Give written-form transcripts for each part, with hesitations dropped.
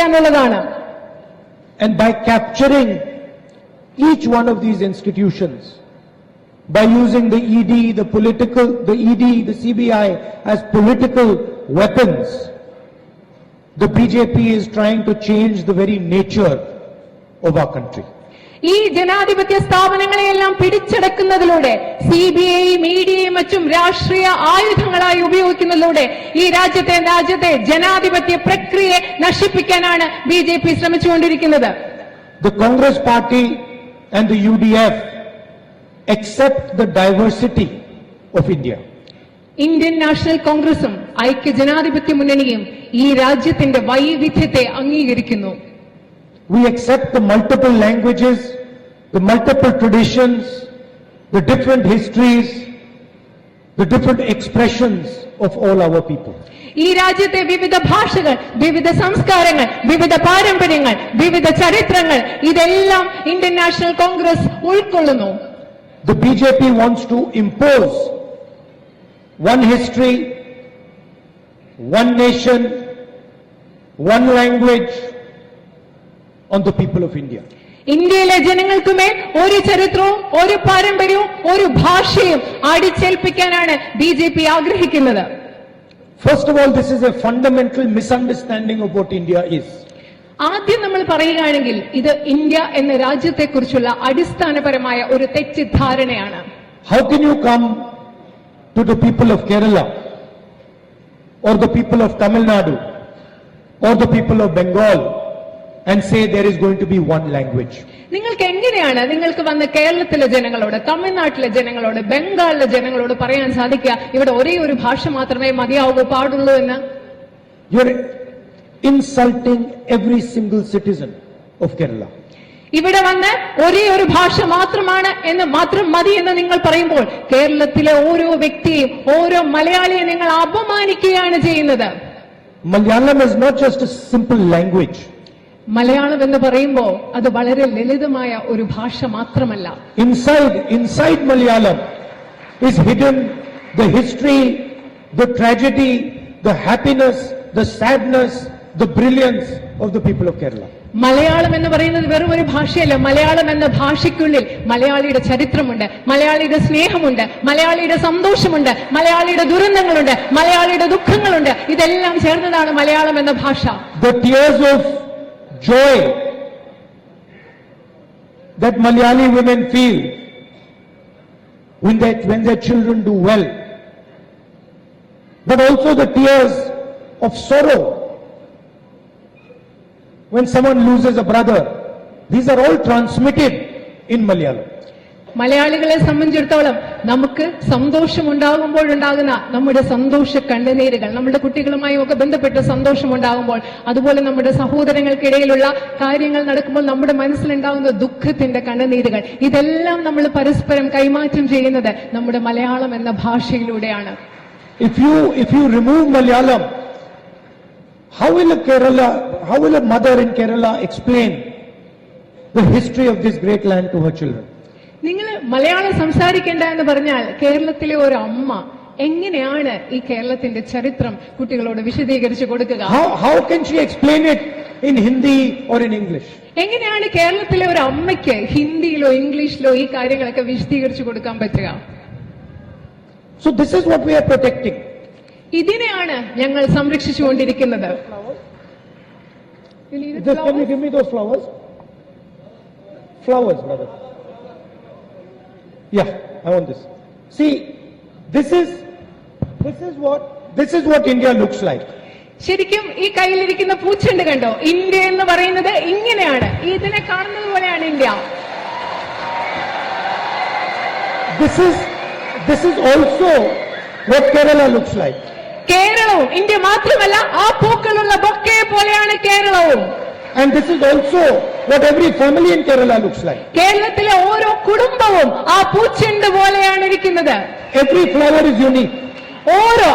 വിജയിക്കാനുള്ളതാണ്. And by capturing each one of these institutions, by using the ED, the CBI as political weapons, the BJP is trying to change the very nature of our country. ഈ ജനാധിപത്യ സ്ഥാപനങ്ങളെയെല്ലാം പിടിച്ചെടുക്കുന്നതിലൂടെ സിബിഐയും ഇഡിയും മറ്റും രാഷ്ട്രീയ ആയുധങ്ങളായി ഉപയോഗിക്കുന്നതിലൂടെ ഈ രാജ്യത്തെ ജനാധിപത്യ പ്രക്രിയയെ നശിപ്പിക്കാനാണ് BJP ശ്രമിച്ചുകൊണ്ടിരിക്കുന്നത്. The Congress Party and the UDF accept the diversity of India. Indian national കോൺഗ്രസും ഐക്യ ജനാധിപത്യ മുന്നണിയും ഈ രാജ്യത്തിന്റെ വൈവിധ്യത്തെ അംഗീകരിക്കുന്നു. We accept the multiple languages, the multiple traditions, the different histories, the different expressions of all our people. ഈ രാജ്യത്തെ വിവിധ ഭാഷകൾ, വിവിധ സംസ്കാരങ്ങൾ, വിവിധ പാരമ്പര്യങ്ങൾ, വിവിധ ചരിത്രങ്ങൾ ഇതെല്ലാം ഇന്ത്യൻ നാഷണൽ കോൺഗ്രസ് ഉൾക്കൊള്ളുന്നു. The BJP wants to impose one history, one nation, one language on the people of India. ഇന്ത്യയിലെ ജനങ്ങൾക്കുമേൽ ഒരു ചരിത്രവും ഒരു പാരമ്പര്യവും ഒരു ഭാഷയും അടിച്ചേൽപ്പിക്കാനാണ് ബിജെപി ആഗ്രഹിക്കുന്നത്. First of all, this is a fundamental misunderstanding of what India is. ആദ്യം നമ്മൾ പറയുകയാണെങ്കിൽ ഇത് ഇന്ത്യ എന്ന രാജ്യത്തെക്കുറിച്ചുള്ള അടിസ്ഥാനപരമായ ഒരു തെറ്റിദ്ധാരണയാണ്. How can you come to the people of Kerala or the people of Tamil Nadu or the people of Bengal and say there is going to be one language? നിങ്ങൾക്ക് എങ്ങനെയാണ് നിങ്ങൾക്ക് വന്ന കേരളത്തിലെ ജനങ്ങളോട്, തമിഴ്നാട്ടിലെ ജനങ്ങളോട്, ബംഗാളിലെ ജനങ്ങളോട് പറയാൻ സാധിക്കുക ഇവിടെ ഒരേ ഒരു ഭാഷ മാത്രമേ മതിയാവൂ പാടുള്ളൂ എന്ന്? You're insulting every single citizen of Kerala. ഇവിടെ വന്ന് ഒരേ ഒരു ഭാഷ മാത്രം മതി എന്ന് നിങ്ങൾ പറയുമ്പോൾ കേരളത്തിലെ ഓരോ വ്യക്തിയും ഓരോ മലയാളിയെ നിങ്ങൾ അപമാനിക്കുകയാണ് ചെയ്യുന്നത്. Malayalam is not just a simple language. Malayalam എന്ന് പറയുമ്പോൾ അത് വളരെ ലളിതമായ ഒരു ഭാഷ മാത്രമല്ല. Inside Malayalam is hidden the history, the tragedy, the happiness, the sadness, the brilliance of the people of Kerala. Malayalam എന്ന് പറയുന്നത് വെറും ഒരു ഭാഷയല്ല. മലയാളം എന്ന ഭാഷയ്ക്കുള്ളിൽ മലയാളിയുടെ ചരിത്രമുണ്ട്, മലയാളിയുടെ സ്നേഹമുണ്ട്, മലയാളിയുടെ സന്തോഷമുണ്ട്, മലയാളിയുടെ ദുരന്തങ്ങളുണ്ട്, മലയാളിയുടെ ദുഃഖങ്ങളുണ്ട്. ഇതെല്ലാം ചേർന്നതാണ് മലയാളം എന്ന ഭാഷ. The tears of joy that Malayali women feel when their children do well, but also the tears of sorrow when someone loses a brother. These are all transmitted in Malayalam. മലയാളികളെ സംബന്ധിച്ചിടത്തോളം നമുക്ക് സന്തോഷമുണ്ടാകുമ്പോഴുണ്ടാകുന്ന നമ്മുടെ സന്തോഷ കണ്ണുനീരുകൾ, നമ്മുടെ കുട്ടികളുമായി ഒക്കെ ബന്ധപ്പെട്ട് സന്തോഷമുണ്ടാകുമ്പോൾ, അതുപോലെ നമ്മുടെ സഹോദരങ്ങൾക്കിടയിലുള്ള കാര്യങ്ങൾ നടക്കുമ്പോൾ നമ്മുടെ മനസ്സിലുണ്ടാകുന്ന ദുഃഖത്തിന്റെ കണ്ണുനീരുകൾ, ഇതെല്ലാം നമ്മൾ പരസ്പരം കൈമാറ്റം ചെയ്യുന്നത് നമ്മുടെ മലയാളം എന്ന ഭാഷയിലൂടെയാണ്. If you remove Malayalam, how will a mother in Kerala explain the history of this great land to her children? നിങ്ങൾ മലയാളം സംസാരിക്കേണ്ട എന്ന് പറഞ്ഞാൽ കേരളത്തിലെ ഒരു അമ്മ എങ്ങനെയാണ് ഈ കേരളത്തിന്റെ ചരിത്രം കുട്ടികളോട് വിശദീകരിച്ചു കൊടുക്കുക? How can she explain it in Hindi or in English? എങ്ങനെയാണ് കേരളത്തിലെ ഒരു അമ്മയ്ക്ക് ഹിന്ദിയിലോ ഇംഗ്ലീഷിലോ ഈ കാര്യങ്ങളൊക്കെ വിശദീകരിച്ചു കൊടുക്കാൻ പറ്റുക? So this is what we are protecting. ഇതിനെയാണ് ഞങ്ങൾ സംരക്ഷിച്ചുകൊണ്ടിരിക്കുന്നത്. Can you give me those flowers? Flowers, brother. Yeah, I want this. See, this is what India looks like. ശരിക്കും ഈ കയ്യിലിരിക്കുന്ന പൂച്ചെണ്ട് കണ്ടോ? ഇന്ത്യ എന്ന് പറയുന്നത് ഇങ്ങനെയാണ്. ഇതിനെ കാണുന്നത് പോലെയാണ് India. This is also what Kerala looks like. കേരളവും ഇന്ത്യ മാത്രമല്ല, ആ പൂക്കളുള്ള ബൊക്കെ പോലെയാണ് കേരളവും. And this is also what every family in Kerala looks like. കേരളത്തിലെ ഓരോ കുടുംബവും ആ പൂച്ചെണ്ട് പോലെയാണ് ഇരിക്കുന്നത്. Every flower is unique.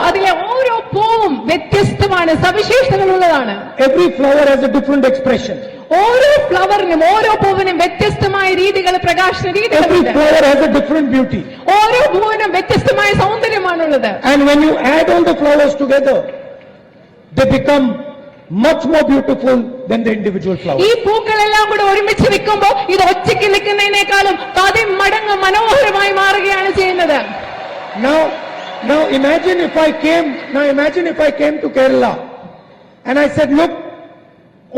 അതിലെ ഓരോ പൂവും വ്യത്യസ്തമാണ്, സവിശേഷതകളുള്ളതാണ്. Every flower has a different expression. ഓരോ ഫ്ലവറിനും ഓരോ പൂവിനും വ്യത്യസ്തമായ രീതികൾ, പ്രകാശന രീതികൾ. Every flower has a different beauty. ഓരോ പൂവിനും വ്യത്യസ്തമായ സൗന്ദര്യമാണുള്ളത്. And when you add all the flowers together, they become much more beautiful than the individual flowers. ഈ പൂക്കളെല്ലാം കൂടെ ഒരുമിച്ച് നിൽക്കുമ്പോൾ ഇത് ഒറ്റയ്ക്ക് നിൽക്കുന്നതിനേക്കാളും 10 മടങ്ങ് മനോഹരമായി മാറുകയാണ് ചെയ്യുന്നത്. Now imagine if I came to Kerala and I said, look,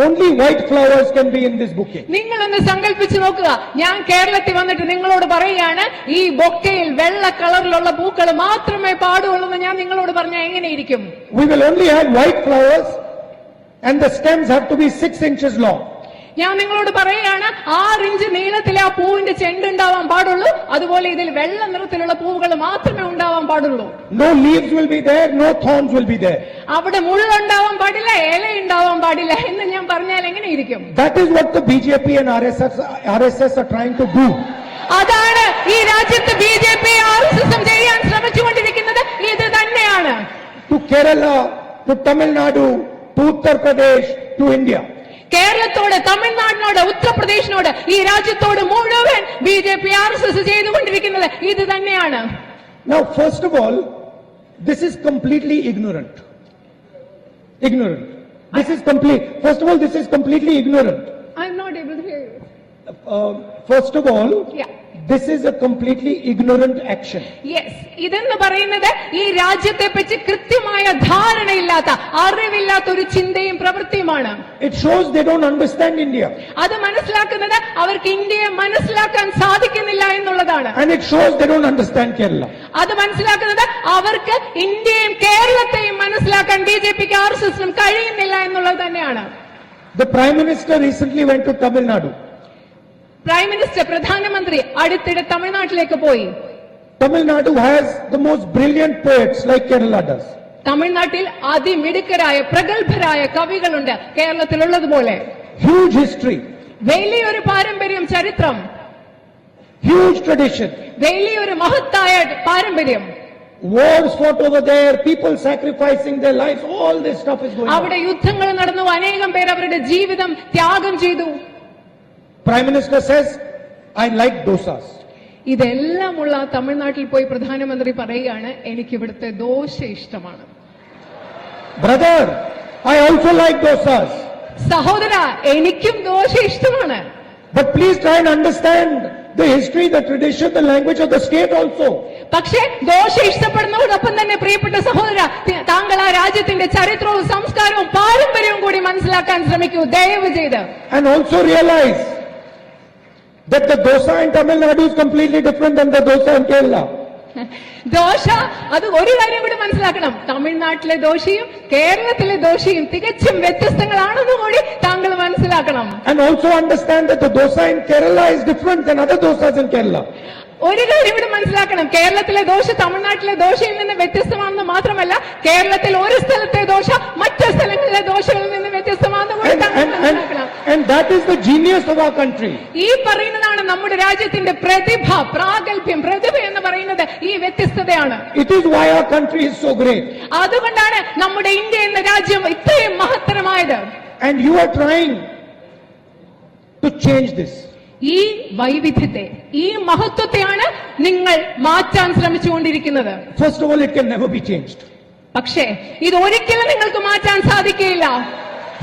only white flowers can be in this bouquet. നിങ്ങളൊന്ന് സങ്കല്പിച്ചു നോക്കുക, ഞാൻ കേരളത്തിൽ വന്നിട്ട് നിങ്ങളോട് പറയുകയാണ് ഈ ബൊക്കയിൽ വെള്ള കളറിലുള്ള പൂക്കൾ മാത്രമേ പാടുള്ളൂ എന്ന് ഞാൻ നിങ്ങളോട് പറഞ്ഞാൽ എങ്ങനെയിരിക്കും? We will only have white flowers and the stems have to be 6 inches long. ഞാൻ നിങ്ങളോട് പറയുകയാണ് 6 ഇഞ്ച് നീളത്തിലെ ആ പൂവിന്റെ ചെണ്ട് ഉണ്ടാവാൻ പാടുള്ളൂ. അതുപോലെ ഇതിൽ വെള്ള നിറത്തിലുള്ള പൂവുകൾ മാത്രമേ ഉണ്ടാവാൻ പാടുള്ളൂ. No leaves will be there, no thorns will be there. അവിടെ മുള്ളുണ്ടാവാൻ പാടില്ല, ഇല ഉണ്ടാവാൻ പാടില്ല എന്ന് ഞാൻ പറഞ്ഞാൽ എങ്ങനെയിരിക്കും? That is what the BJP and RSS are trying to do. അതാണ് ഈ രാജ്യത്ത് BJP RSS ചെയ്യാൻ ശ്രമിച്ചുകൊണ്ടിരിക്കുന്നത്. ഇത് തന്നെയാണ്. To Kerala, to Tamil Nadu, to Uttar Pradesh, to India. കേരളത്തോട്, തമിഴ്നാടിനോട്, ഉത്തർപ്രദേശിനോട്, ഈ രാജ്യത്തോട് മുഴുവൻ BJP RSS ചെയ്തുകൊണ്ടിരിക്കുന്നത് ഇത് തന്നെയാണ്. Now, first of all, this is completely ignorant. First of all, this is completely ignorant. I'm not able to hear you. First of all, Yeah. this is a completely ignorant action. Yes. ഇതെന്ന് പറയുന്നത് ഈ രാജ്യത്തെ പറ്റി കൃത്യമായ ധാരണയില്ലാത്ത, അറിവില്ലാത്ത ഒരു ചിന്തയും പ്രവൃത്തിയുമാണ്. It shows they don't understand India. അത് മനസ്സിലാക്കുന്നത് അവർക്ക് ഇന്ത്യയെ മനസ്സിലാക്കാൻ സാധിക്കുന്നില്ല എന്നുള്ളതാണ്. And it shows they don't understand Kerala. അത് മനസ്സിലാക്കുന്നത് അവർക്ക് ഇന്ത്യയും കേരളത്തെയും മനസ്സിലാക്കാൻ BJPക്ക് RSSനും കഴിയുന്നില്ല എന്നുള്ളത് തന്നെയാണ്. The Prime Minister recently went to Tamil Nadu. Prime minister, പ്രധാനമന്ത്രി അടുത്തിടെ തമിഴ്നാട്ടിലേക്ക് പോയി. Tamil Nadu has the most brilliant poets like Kerala does. തമിഴ്നാട്ടിൽ അതിമിടുക്കരായ പ്രഗത്ഭരായ കവികളുണ്ട് കേരളത്തിലുള്ളതുപോലെ. Huge history, വലിയൊരു പാരമ്പര്യം, ചരിത്രം, huge tradition. വലിയൊരു മഹത്തായ പാരമ്പര്യം. Wars fought over there, people sacrificing their lives, all this stuff is going അവിടെ on. യുദ്ധങ്ങൾ നടന്നു, അനേകം പേർ അവരുടെ ജീവിതം ത്യാഗം ചെയ്തു. Prime Minister says, I like dosas. ഇതെല്ലാമുള്ള തമിഴ്നാട്ടിൽ പോയി പ്രധാനമന്ത്രി പറയുകയാണ്, എനിക്ക് ഇവിടുത്തെ ദോശ ഇഷ്ടമാണ്. Brother, I also like dosas. സഹോദര, എനിക്കും ദോശ ഇഷ്ടമാണ്. But please try and understand the history, the tradition, the language of the state also. പക്ഷേ ദോശ ഇഷ്ടപ്പെടുന്നതോടൊപ്പം തന്നെ പ്രിയപ്പെട്ട സഹോദര, താങ്കൾ ആ രാജ്യത്തിന്റെ ചരിത്രവും സംസ്കാരവും പാരമ്പര്യവും കൂടി മനസ്സിലാക്കാൻ ശ്രമിക്കൂ, ദയവ് ചെയ്ത്. And also realize that the dosa in Tamil Nadu is completely different than the dosa in Kerala. Dosa, അത് ഒരു കാര്യം കൂടി മനസ്സിലാക്കണം, തമിഴ്നാട്ടിലെ ദോശയും കേരളത്തിലെ ദോശയും തികച്ചും വ്യത്യസ്തങ്ങളാണെന്ന് കൂടി താങ്കൾ മനസ്സിലാക്കണം. And also understand that the dosa in Kerala is different than other dosas in Kerala. ഒരു കാര്യം കൂടി മനസ്സിലാക്കണം, കേരളത്തിലെ ദോശ തമിഴ്നാട്ടിലെ ദോശയിൽ നിന്ന് വ്യത്യസ്തമാണെന്ന് മാത്രമല്ല, കേരളത്തിൽ ഒരു സ്ഥലത്തെ ദോശ മറ്റു സ്ഥലങ്ങളിലെ ദോശകളിൽ നിന്ന് വ്യത്യസ്തമാണെന്ന് കൂടി താങ്കൾ മനസ്സിലാക്കണം. And that is the genius of our country. ഈ പറയുന്നതാണ് നമ്മുടെ രാജ്യത്തിന്റെ പ്രതിഭ, പ്രാഗൽഭ്യം. പ്രതിഭ എന്ന് പറയുന്നത് ഈ വ്യത്യസ്തതയാണ്. It is why our country is so great. അതുകൊണ്ടാണ് നമ്മുടെ ഇന്ത്യ എന്ന രാജ്യം ഇത്രയും മഹത്തരമായത്. And you are trying to change this. ഈ വൈവിധ്യത്തെ, ഈ മഹത്വത്തെയാണ് നിങ്ങൾ മാറ്റാൻ ശ്രമിച്ചുകൊണ്ടിരിക്കുന്നത്. First of all, it can never be changed. പക്ഷേ ഇത് ഒരിക്കലും നിങ്ങൾക്ക് മാറ്റാൻ സാധിക്കുകയില്ല.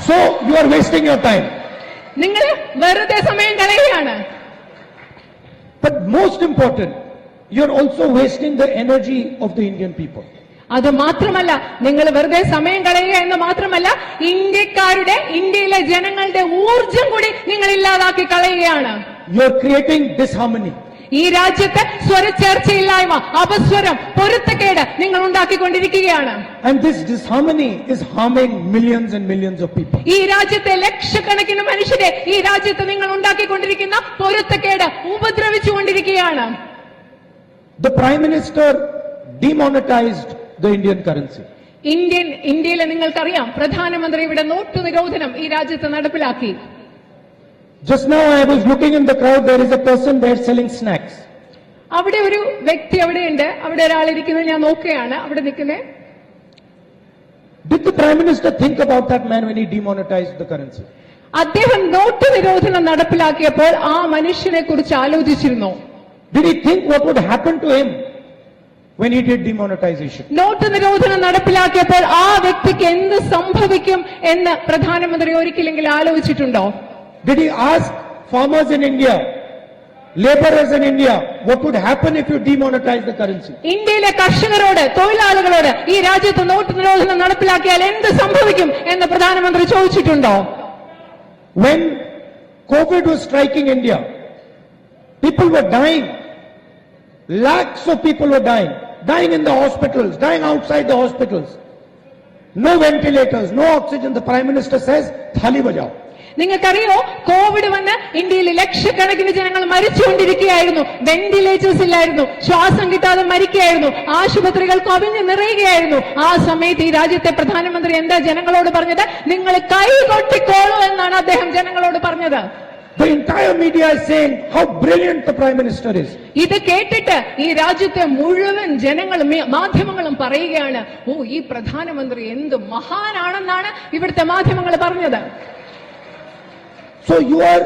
So you are wasting your time. നിങ്ങൾ വെറുതെ സമയം കളയുകയാണ്. But most important, you are also wasting the energy of the Indian people. അത് മാത്രമല്ല, നിങ്ങൾ വെറുതെ സമയം കളയുക എന്ന് മാത്രമല്ല, ഇന്ത്യക്കാരുടെ, ഇന്ത്യയിലെ ജനങ്ങളുടെ ഊർജം കൂടി നിങ്ങൾ ഇല്ലാതാക്കി കളയുകയാണ്. You are creating disharmony. ഈ രാജ്യത്ത് സ്വരച്ചേർച്ചയില്ലായ്മ, അപസ്വരം, പൊരുത്തക്കേട് നിങ്ങൾ ഉണ്ടാക്കിക്കൊണ്ടിരിക്കുകയാണ്. And this disharmony is harming millions and millions of people. ഈ രാജ്യത്തെ ലക്ഷക്കണക്കിന് മനുഷ്യരെ ഈ രാജ്യത്ത് നിങ്ങൾ ഉണ്ടാക്കിക്കൊണ്ടിരിക്കുന്ന പൊരുത്തക്കേട് ഉപദ്രവിച്ചുകൊണ്ടിരിക്കുകയാണ്. The Prime Minister demonetized the Indian currency. ഇന്ത്യയിലെ നിങ്ങൾക്കറിയാം, പ്രധാനമന്ത്രി ഇവിടെ നോട്ടു നിരോധനം ഈ രാജ്യത്ത് നടപ്പിലാക്കി. Just now I was looking in the crowd, there is a person there selling snacks. അവിടെ ഒരു വ്യക്തി അവിടെയുണ്ട്, അവിടെ ഒരാൾ ഇരിക്കുന്നത് ഞാൻ നോക്കുകയാണ്, അവിടെ നിൽക്കുന്നത്. Did the Prime Minister think about that man when he demonetized the currency? അദ്ദേഹം നോട്ടു നിരോധനം നടപ്പിലാക്കിയപ്പോൾ ആ മനുഷ്യനെ കുറിച്ച് ആലോചിച്ചിരുന്നു. Did he think what would happen to him when he did demonetization? Note നിരോധനം നടപ്പിലാക്കിയപ്പോൾ ആ വ്യക്തിക്ക് എന്ത് സംഭവിക്കും എന്ന് പ്രധാനമന്ത്രി ഒരിക്കലെങ്കിലും ആലോചിച്ചിട്ടുണ്ടോ? Did he ask farmers in India, laborers in India, what would happen if you demonetize the currency? ഇന്ത്യയിലെ കർഷകരോട്, തൊഴിലാളികളോട് ഈ രാജ്യത്ത് നോട്ട് നിരോധനം നടപ്പിലാക്കിയാൽ എന്ത് സംഭവിക്കും എന്ന് പ്രധാനമന്ത്രി ചോദിച്ചിട്ടുണ്ടോ? When COVID was striking India, people were dying. Lakhs of people were dying in the hospitals, dying outside the hospitals. No ventilators, no oxygen. The Prime Minister says, "Thali bajao." നിങ്ങൾക്കറിയോ, Covid വന്ന് ഇന്ത്യയിൽ ലക്ഷക്കണക്കിന് ജനങ്ങൾ മരിച്ചുകൊണ്ടിരിക്കുകയായിരുന്നു. Ventilators ഇല്ലായിരുന്നു, ശ്വാസം കിട്ടാതെ മരിക്കുകയായിരുന്നു, ആശുപത്രികൾ കവിഞ്ഞ് നിറയുകയായിരുന്നു. ആ സമയത്ത് ഈ രാജ്യത്തെ പ്രധാനമന്ത്രി എന്താ ജനങ്ങളോട് പറഞ്ഞത്? നിങ്ങൾ കൈ കൊട്ടിക്കോളൂ എന്നാണ് അദ്ദേഹം ജനങ്ങളോട് പറഞ്ഞത്. The entire media is saying how brilliant the Prime Minister is. ഇത് കേട്ടിട്ട് ഈ രാജ്യത്തെ മുഴുവൻ ജനങ്ങളും മാധ്യമങ്ങളും പറയുകയാണ്, ഓ, ഈ പ്രധാനമന്ത്രി എന്ത് മഹാനാണെന്നാണ് ഇവിടുത്തെ മാധ്യമങ്ങൾ പറഞ്ഞത്. So you are,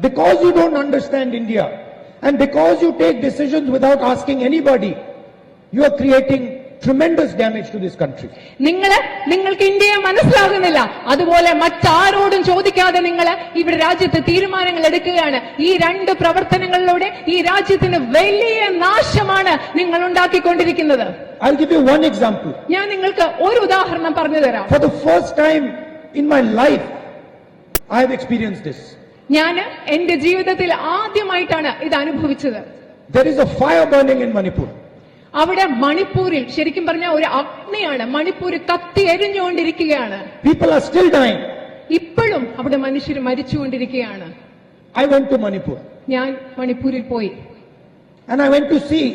because you don't understand India, and because you take decisions without asking anybody, you are creating tremendous damage to this country. നിങ്ങൾക്ക് ഇന്ത്യയെ മനസ്സിലാകുന്നില്ല, അതുപോലെ മറ്റാരോടും ചോദിക്കാതെ നിങ്ങൾ ഇവിടെ രാജ്യത്ത് തീരുമാനങ്ങൾ എടുക്കുകയാണ്. ഈ രണ്ട് പ്രവർത്തനങ്ങളിലൂടെ ഈ രാജ്യത്തിന് വലിയ നാശമാണ് നിങ്ങൾ ഉണ്ടാക്കിക്കൊണ്ടിരിക്കുന്നത്. I'll give you one example. ഞാൻ നിങ്ങൾക്ക് ഒരു ഉദാഹരണം പറഞ്ഞു തരാം. For the first time in my life, I have experienced this. ഞാൻ എന്റെ ജീവിതത്തിൽ ആദ്യമായിട്ടാണ് ഇത് അനുഭവിച്ചത്. There is a fire burning in Manipur. അവിടെ മണിപ്പൂരിൽ ശരിക്കും പറഞ്ഞ ഒരു അഗ്നിയാണ്. മണിപ്പൂർ കത്തി എരിഞ്ഞുകൊണ്ടിരിക്കുകയാണ്. People are still dying. ഇപ്പോഴും അവിടെ മനുഷ്യർ മരിച്ചുകൊണ്ടിരിക്കുകയാണ്. I went to Manipur ഞാൻ മണിപ്പൂരിൽ പോയി. and I went to see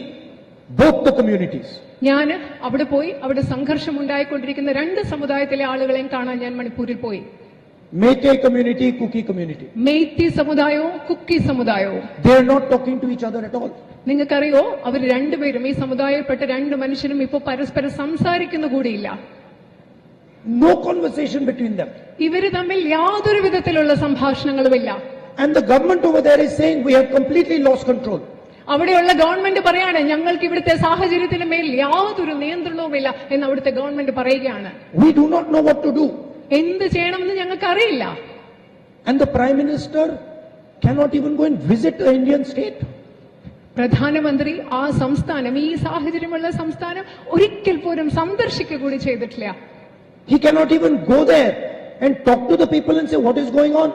both the communities. ഞാൻ അവിടെ പോയി അവിടെ സംഘർഷം ഉണ്ടായിക്കൊണ്ടിരിക്കുന്ന രണ്ട് സമുദായത്തിലെ ആളുകളെയും കാണാൻ ഞാൻ മണിപ്പൂരിൽ പോയി. Meitei community, Kuki community. Meitei സമുദായവും Kuki സമുദായവും. They are not talking to each other at all. നിങ്ങൾക്കറിയോ, അവർ രണ്ടുപേരും, ഈ സമുദായത്തിൽപ്പെട്ട രണ്ട് മനുഷ്യരും ഇപ്പോൾ പരസ്പരം സംസാരിക്കുന്ന കൂടിയില്ല. No conversation between them. ഇവര് തമ്മിൽ യാതൊരു വിധത്തിലുള്ള സംഭാഷണങ്ങളുമില്ല. And the government over there is saying we have completely lost control. അവിടെയുള്ള ഗവൺമെന്റ് പറയാണ്, ഞങ്ങൾക്ക് ഇവിടുത്തെ സാഹചര്യത്തിന് മേൽ യാതൊരു നിയന്ത്രണവുമില്ല എന്ന് അവിടുത്തെ ഗവൺമെന്റ് പറയുകയാണ്. We do not know what to do. എന്ത് ചെയ്യണമെന്ന് ഞങ്ങൾക്ക് അറിയില്ല. And the Prime Minister cannot even go and visit the Indian state. പ്രധാനമന്ത്രി ആ സംസ്ഥാനം, ഈ സാഹചര്യമുള്ള സംസ്ഥാനം ഒരിക്കൽ പോലും സന്ദർശിക്കുക കൂടി ചെയ്തിട്ടില്ല. He cannot even go there and talk to the people and say what is going on.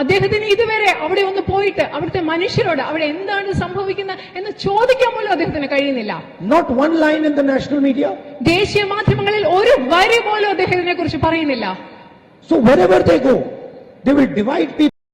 അദ്ദേഹത്തിന് ഇതുവരെ അവിടെ ഒന്ന് പോയിട്ട് അവിടുത്തെ മനുഷ്യരോട് അവിടെ എന്താണ് സംഭവിക്കുന്നത് എന്ന് ചോദിക്കാൻ പോലും അദ്ദേഹത്തിന് കഴിയുന്നില്ല. Not one line in the national media. ദേശീയ മാധ്യമങ്ങളിൽ ഒരു വരി പോലും അദ്ദേഹത്തിനെ കുറിച്ച് പറയുന്നില്ല. So wherever they go, they will divide people.